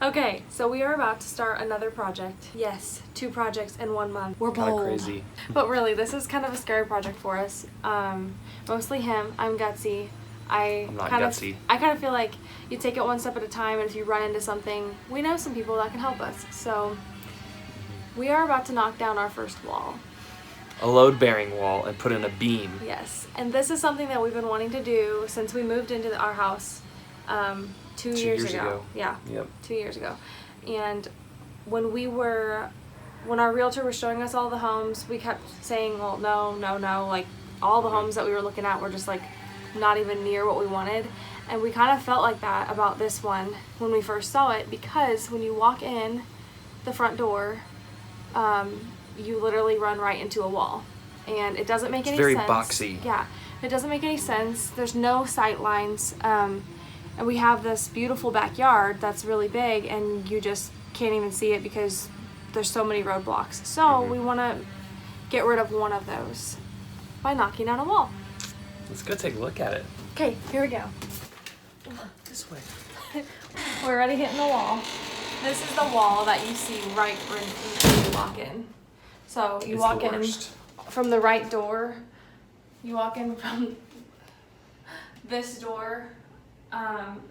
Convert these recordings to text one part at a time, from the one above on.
Okay, so we are about to start another project. Yes, 2 projects in 1 month. We're bold. Kind of crazy. But really, this is kind of a scary project for us. Mostly him. I'm gutsy. I'm not gutsy. I kind of feel like you take it one step at a time, and if you run into something, we know some people that can help us. So we are about to knock down our first wall. A load-bearing wall and put in a beam. Yes, and this is something that we've been wanting to do since we moved into our house 2 years ago. Yeah, Yep. 2 years ago. And when our realtor was showing us all the homes, we kept saying, well, no, like all the homes that we were looking at were just like not even near what we wanted. And we kind of felt like that about this one when we first saw it, because when you walk in the front door, you literally run right into a wall, and it doesn't make any sense. It's very boxy. Yeah, it doesn't make any sense. There's no sight lines, and we have this beautiful backyard that's really big, and you just can't even see it because there's so many roadblocks. So we want to get rid of one of those by knocking down a wall. Let's go take a look at it. Okay, here we go. This way. We're already hitting the wall. This is the wall that you see right when you walk in. So you walk in from the right door. You walk in from this door.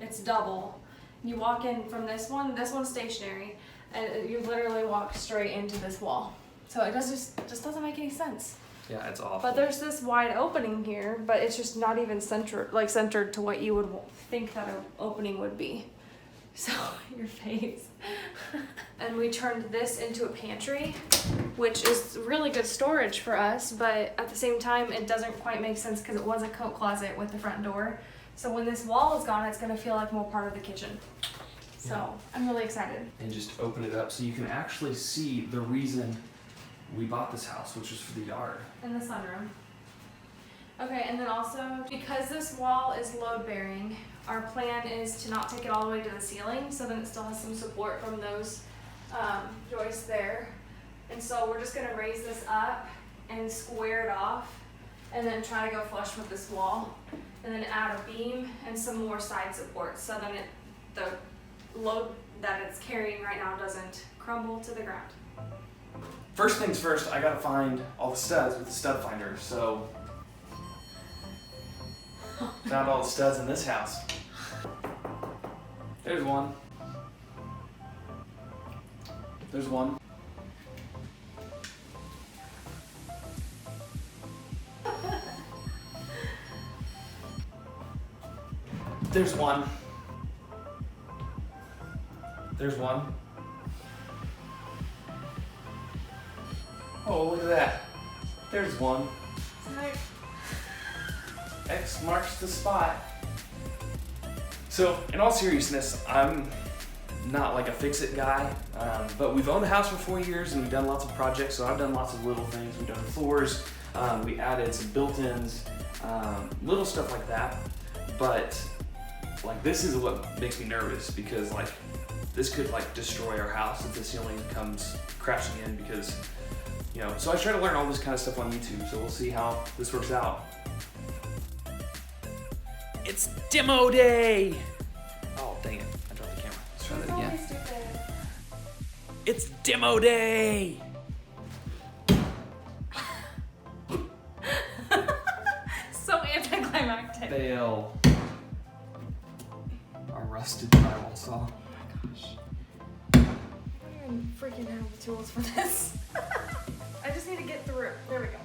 It's double. You walk in from this one's stationary, and you literally walk straight into this wall. So it just doesn't make any sense. Yeah, it's awful. But there's this wide opening here, but it's just not even centered to what you would think that an opening would be. So, your face. And we turned this into a pantry, which is really good storage for us, but at the same time, it doesn't quite make sense because it was a coat closet with the front door. So when this wall is gone, it's going to feel like more part of the kitchen. So, Yeah. I'm really excited. And just open it up so you can actually see the reason we bought this house, which was for the yard. And the sunroom. Okay, and then also, because this wall is load bearing, our plan is to not take it all the way to the ceiling, so then it still has some support from those joists there. And so we're just gonna raise this up and square it off, and then try to go flush with this wall, and then add a beam and some more side support, so then the load that it's carrying right now doesn't crumble to the ground. First things first, I gotta find all the studs with the stud finder. So, found all the studs in this house. There's one. There's one. There's one. There's one. Oh, look at that. There's one. X marks the spot. So, in all seriousness, I'm not like a fix-it guy, but we've owned the house for 4 years and we've done lots of projects, so I've done lots of little things. We've done floors, we added some built-ins, little stuff like that. But, like, this is what makes me nervous, because, like, this could, like, destroy our house if the ceiling comes crashing in, because, you know, so I try to learn all this kind of stuff on YouTube, so we'll see how this works out. It's demo day! Oh, dang it. I dropped the camera. Let's try that again. It's demo day! So anticlimactic. Fail. Our rusted drywall saw. Oh my gosh. I don't even freaking have the tools for this. I just need to get through it. There we go.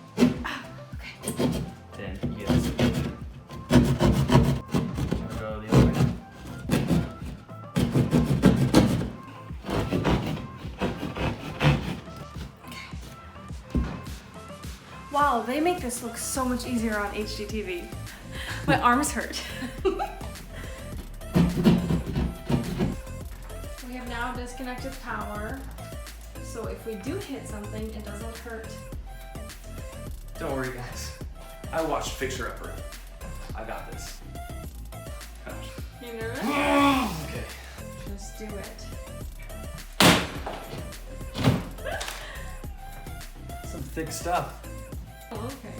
Okay. Then, yes. Go the other way. Wow, they make this look so much easier on HGTV. My arms hurt. We have now disconnected power, so if we do hit something, it doesn't hurt. Don't worry, guys. I watched Fixer Upper. I got this. You nervous? Okay. Just do it. Some thick stuff. Oh, okay.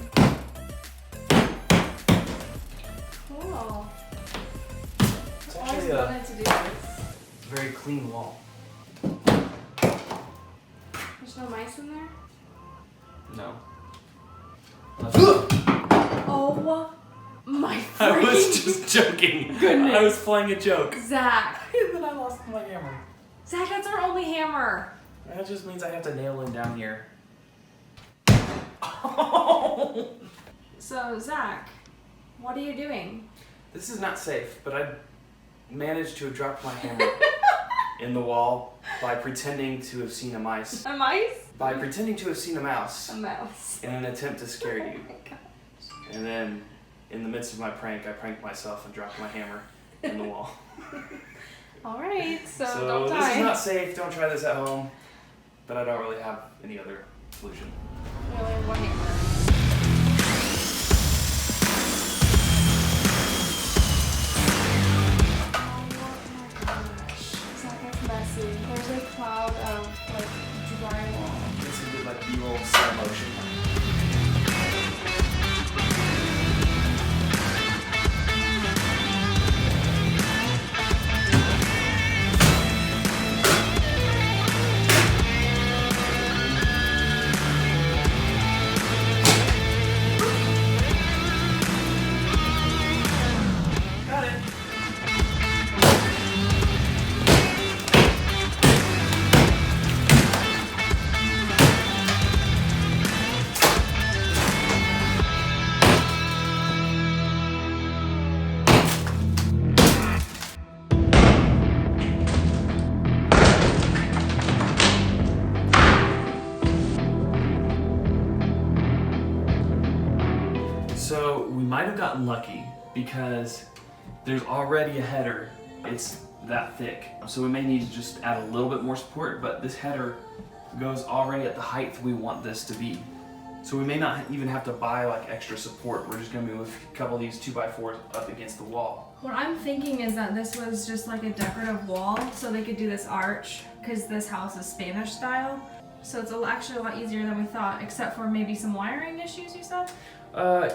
Cool. It's I always actually wanted to do this. very clean wall. There's no mice in there? No. Oh my I was freaking just joking. goodness. I was playing a joke. Zach. And then I lost my hammer. Zach, that's our only hammer. That just means I have to nail him down here. So, Zach, what are you doing? This is not safe, but I managed to drop my hammer in the wall by pretending to have seen a mouse. A mice? By pretending to have seen a mouse A mouse. in an attempt to scare you. Oh my God. And then, in the midst of my prank, I pranked myself and dropped my hammer in the wall. Alright, so So don't this is die. not safe. Don't try this at home. But I don't really have any other solution. We only have one hammer. Messy. There's a cloud of like drywall. This is good like B-roll slow motion. Got it. So we might have gotten lucky because there's already a header. It's that thick. So we may need to just add a little bit more support, but this header goes already at the height we want this to be. So we may not even have to buy like extra support. We're just gonna move a couple of these 2x4s up against the wall. What I'm thinking is that this was just like a decorative wall so they could do this arch because this house is Spanish style. So it's actually a lot easier than we thought, except for maybe some wiring issues, you said?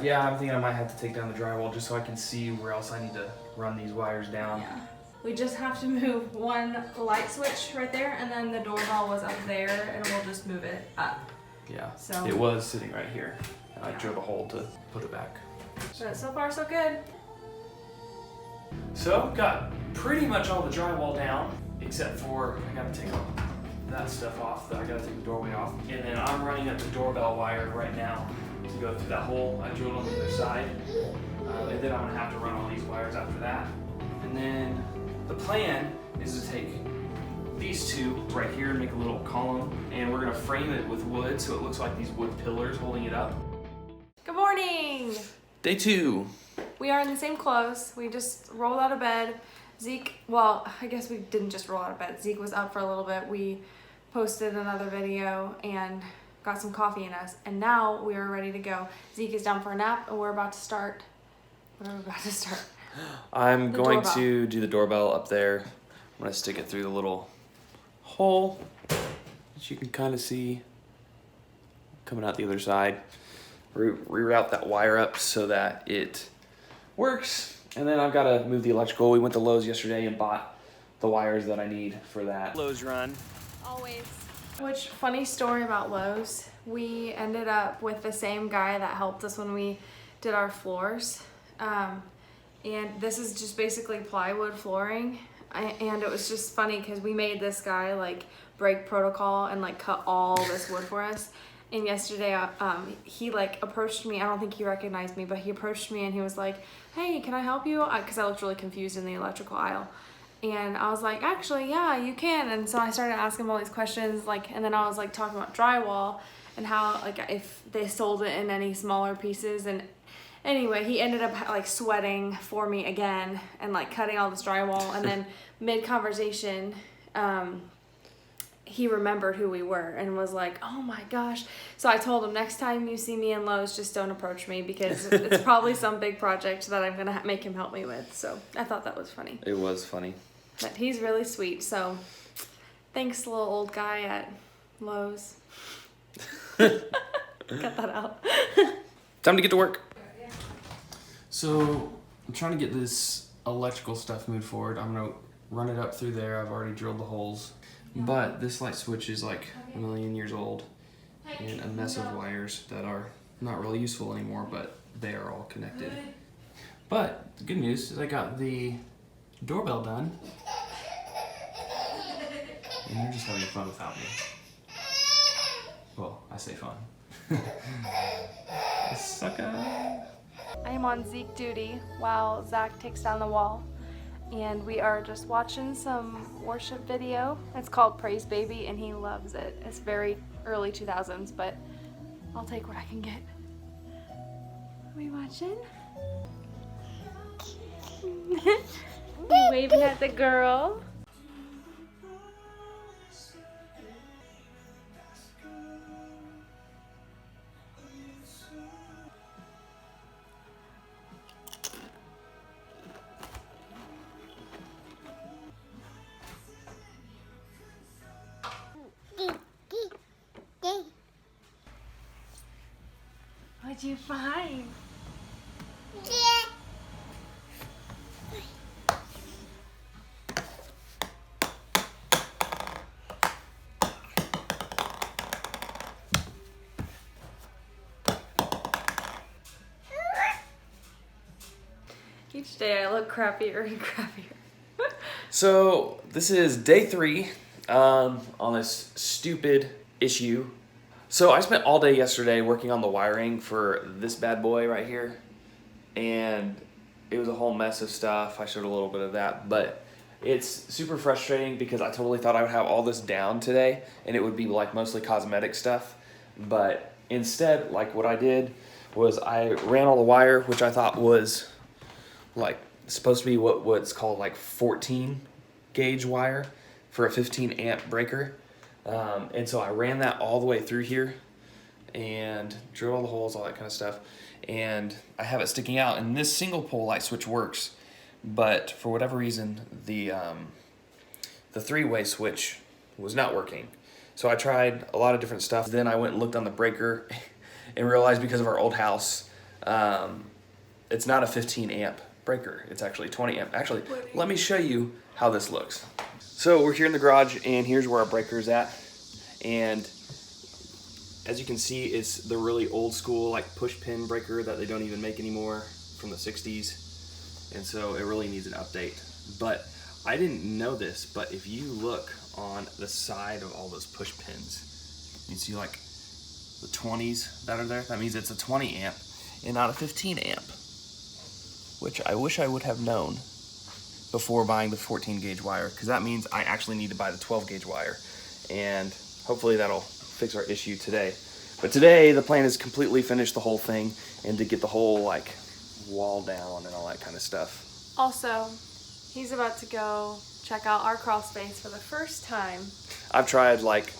Yeah, I'm thinking I might have to take down the drywall just so I can see where else I need to run these wires down. Yeah. We just have to move one light switch right there, and then the doorbell was up there, and we'll just move it up. Yeah, So- it was sitting right here. And I Yeah. drilled a hole to put it back. But so far, so good. So, got pretty much all the drywall down, except for I gotta take all that stuff off. I gotta take the doorway off. And then I'm running up the doorbell wire right now to go through that hole I drilled on the other side. And then I'm gonna have to run all these wires after that. And then the plan is to take these two right here and make a little column. And we're gonna frame it with wood so it looks like these wood pillars holding it up. Good morning! Day 2. We are in the same clothes. We just rolled out of bed. Zeke, well, I guess we didn't just roll out of bed. Zeke was up for a little bit. We posted another video and got some coffee in us. And now we are ready to go. Zeke is down for a nap and we're about to start. What are we about to start? I'm The going doorbell. to do the doorbell up there. I'm gonna stick it through the little hole that you can kind of see coming out the other side. Reroute that wire up so that it works. And then I've got to move the electrical. We went to Lowe's yesterday and bought the wires that I need for that Lowe's run. Always. Which, funny story about Lowe's, we ended up with the same guy that helped us when we did our floors. And this is just basically plywood flooring. And it was just funny because we made this guy like break protocol and like cut all this wood for us. And yesterday, he like approached me. I don't think he recognized me, but he approached me and he was like, "Hey, can I help you?" Because I looked really confused in the electrical aisle. And I was like, "Actually, yeah, you can." And so I started asking him all these questions, like, and then I was like talking about drywall and how like if they sold it in any smaller pieces. And anyway, he ended up like sweating for me again and like cutting all this drywall. And then mid conversation, he remembered who we were and was like, "Oh my gosh." So I told him, next time you see me in Lowe's, just don't approach me because it's probably some big project that I'm gonna make him help me with. So I thought that was funny. It was funny. But he's really sweet, so thanks, little old guy at Lowe's. Cut that out. Time to get to work. So I'm trying to get this electrical stuff moved forward. I'm gonna run it up through there. I've already drilled the holes. But this light switch is like a million years old and a mess of wires that are not really useful anymore, but they are all connected. But the good news is I got the doorbell done. And you're just having fun without me. Well, I say fun. Sucker. I am on Zeke duty while Zach takes down the wall. And we are just watching some worship video. It's called Praise Baby and he loves it. It's very early 2000s, but I'll take what I can get. Are we watching? Waving at the girl. What'd you find? Each day I look crappier and crappier. So this is day 3 on this stupid issue. So I spent all day yesterday working on the wiring for this bad boy right here, and it was a whole mess of stuff. I showed a little bit of that, but it's super frustrating because I totally thought I would have all this down today and it would be like mostly cosmetic stuff. But instead, like what I did was I ran all the wire, which I thought was like supposed to be what's called like 14 gauge wire for a 15 amp breaker. And so I ran that all the way through here and drilled all the holes, all that kind of stuff. And I have it sticking out, and this single pole light switch works, but for whatever reason, the 3-way switch was not working. So I tried a lot of different stuff. Then I went and looked on the breaker and realized because of our old house, it's not a 15 amp breaker. It's actually 20 amp. Actually, let me show you how this looks. So we're here in the garage, and here's where our breaker is at. And as you can see, it's the really old school like push pin breaker that they don't even make anymore from the 60s. And so it really needs an update. But I didn't know this, but if you look on the side of all those push pins, you see like the 20s that are there. That means it's a 20 amp and not a 15 amp, which I wish I would have known before buying the 14 gauge wire, because that means I actually need to buy the 12 gauge wire, and hopefully that'll fix our issue today. But today the plan is completely finish the whole thing and to get the whole like wall down and all that kind of stuff. Also, he's about to go check out our crawl space for the first time. I've tried like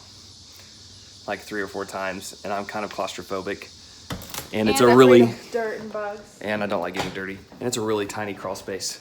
3 or 4 times, and I'm kind of claustrophobic, and it's a really afraid of dirt and bugs. and I don't like getting dirty, and it's a really tiny crawl space.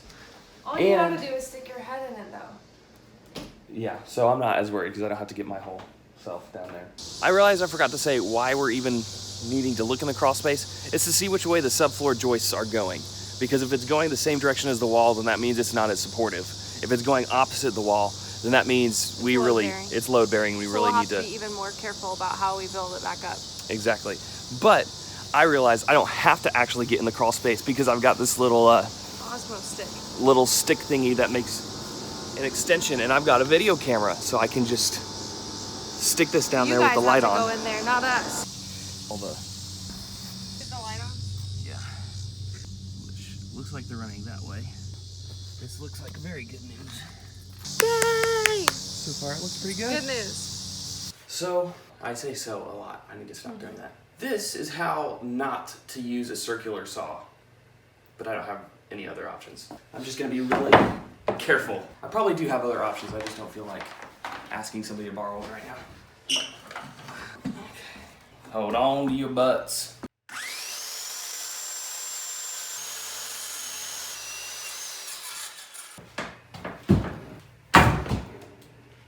All you gotta do is stick your head in it though. Yeah, so I'm not as worried because I don't have to get my whole self down there. I realized I forgot to say why we're even needing to look in the crawl space. It's to see which way the subfloor joists are going. Because if it's going the same direction as the wall, then that means it's not as supportive. If it's going opposite the wall, then that means it's load bearing. We really need to be even more careful about how we build it back up. Exactly. But I realized I don't have to actually get in the crawl space because I've got this little Osmo stick. Little stick thingy that makes an extension, and I've got a video camera, so I can just stick this down there with the light on. You guys have to go in there, not us. All the Is the light on? Yeah. Which looks like they're running that way. This looks like very good news. Yay! So far it looks pretty good. Good news. So, I say so a lot. I need to stop doing that. This is how not to use a circular saw, but I don't have any other options. I'm just gonna be really careful. I probably do have other options. I just don't feel like asking somebody to borrow one right now. Okay. Hold on to your butts.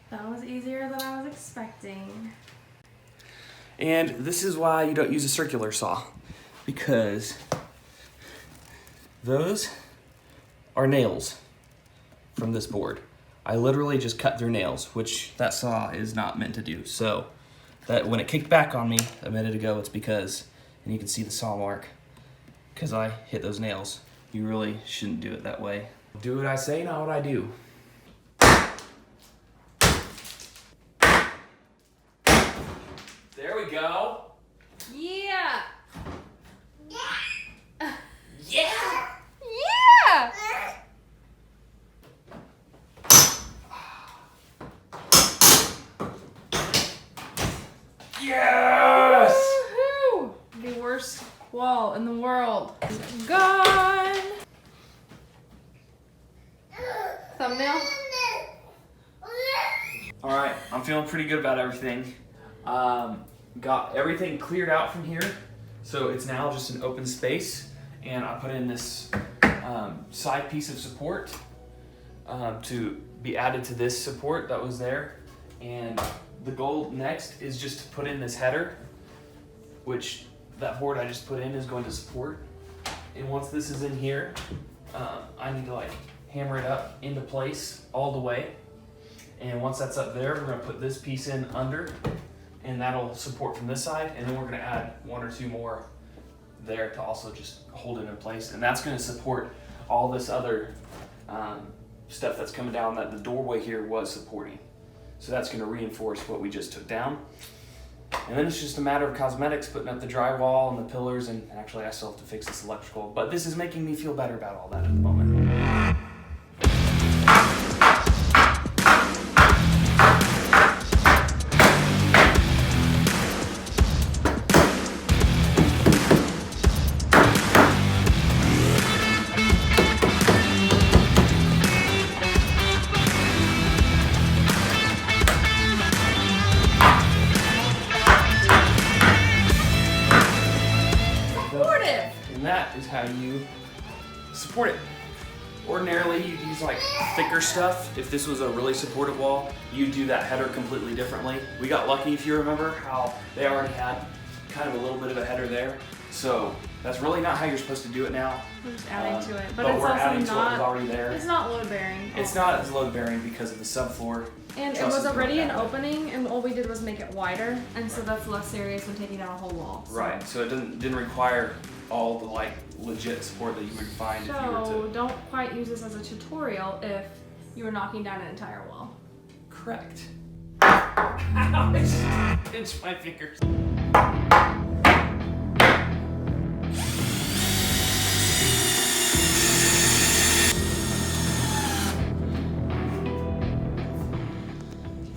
That was easier than I was expecting. And this is why you don't use a circular saw, because those are nails from this board. I literally just cut through nails, which that saw is not meant to do. So that when it kicked back on me a minute ago, it's because, and you can see the saw mark, because I hit those nails. You really shouldn't do it that way. Do what I say, not what I do. There we go. Yeah. Yeah! Yeah. Yes! Woohoo! The worst wall in the world is gone. Thumbnail. All right, I'm feeling pretty good about everything. Got everything cleared out from here, so it's now just an open space, and I put in this side piece of support to be added to this support that was there, and the goal next is just to put in this header, which that board I just put in is going to support, and once this is in here, I need to like hammer it up into place all the way. And once that's up there, we're gonna put this piece in under, and that'll support from this side, and then we're gonna add one or two more there to also just hold it in place. And that's gonna support all this other stuff that's coming down that the doorway here was supporting. So that's gonna reinforce what we just took down. And then it's just a matter of cosmetics, putting up the drywall and the pillars, and actually I still have to fix this electrical, but this is making me feel better about all that at the moment. And that is how you support it. Ordinarily, you'd use like thicker stuff. If this was a really supportive wall, you'd do that header completely differently. We got lucky, if you remember, how they already had kind of a little bit of a header there. So that's really not how you're supposed to do it now. We're just adding to it, But it's we're also adding to what was not. already there. It's not load bearing. It's not as load bearing because of the subfloor. And it trusses was already don't an have it. opening, and all we did was make it wider, and so that's less serious when taking down a whole wall. So. Right, so it didn't require all the like legit support that you would find if you were So to. don't quite use this as a tutorial if you were knocking down an entire wall. Correct. Ow, I just pinched my fingers.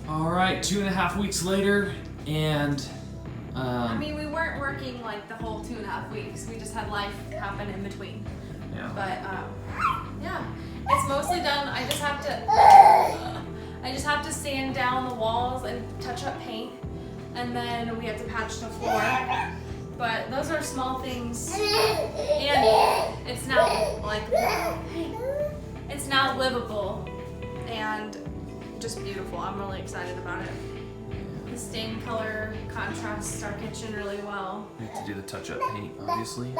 All right, 2.5 weeks later, and I mean, we weren't working like the whole 2.5 weeks. We just had life happen in between. yeah. But yeah, it's mostly done. I just have to sand down the walls and touch up paint, and then we have to patch the floor. But those are small things, and it's now like it's now livable and just beautiful. I'm really excited about it. The stain color contrasts our kitchen really well. We have to do the touch-up paint, obviously.